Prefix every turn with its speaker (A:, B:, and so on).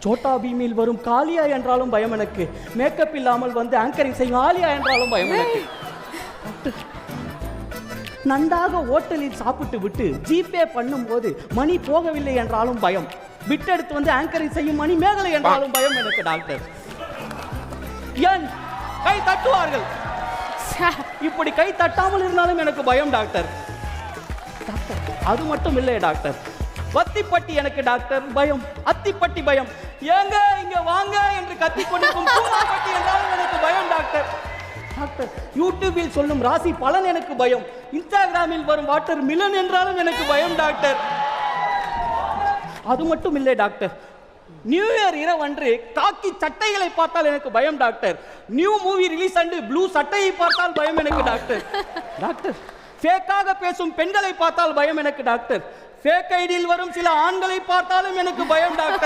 A: சோட்டா பீமில் வரும் காளியா என்றாலும் பயம் எனக்கு. மேக்கப் இல்லாமல் வந்து ஆங்கரிங் செய்யும் ஆலியா என்றாலும் பயம் எனக்கு. நன்றாக ஹோட்டலில் சாப்பிட்டு விட்டு ஜிபே பண்ணும்போது மணி போகவில்லை என்றாலும் பயம். விட்டெடுத்து வந்து ஆங்கரிங் செய்யும் மணி மேகலை என்றாலும் பயம் எனக்கு டாக்டர். ஏன் கை தட்டுவார்கள், இப்படி கை தட்டாமல் இருந்தாலும் எனக்கு பயம் டாக்டர். டாக்டர் அது மட்டும் இல்லை டாக்டர், வத்திப்பட்டி எனக்கு டாக்டர் பயம். அத்திப்பட்டி பயம். ஏங்க இங்க வாங்க என்று கத்தி கொண்டிருக்கும் பூமாப்பட்டி என்றாலும் எனக்கு பயம் டாக்டர். டாக்டர் யூடியூபில் சொல்லும் ராசி பலன் எனக்கு பயம். இன்ஸ்டாகிராமில் வரும் வாட்டர் மிலன் என்றாலும் எனக்கு பயம் டாக்டர். அது மட்டும் இல்லை டாக்டர், நியூ இயர் இரவன்று காக்கி சட்டைகளை பார்த்தால் எனக்கு பயம் doctor. New movie release and blue சட்டையை பார்த்தால் பயம் எனக்கு டாக்டர். டாக்டர் ஃபேக்காக பேசும் பெண்களை பார்த்தால் பயம் எனக்கு டாக்டர். ஃபேக் ஐடியில் வரும் சில ஆண்களை பார்த்தாலும் எனக்கு பயம் டாக்டர்.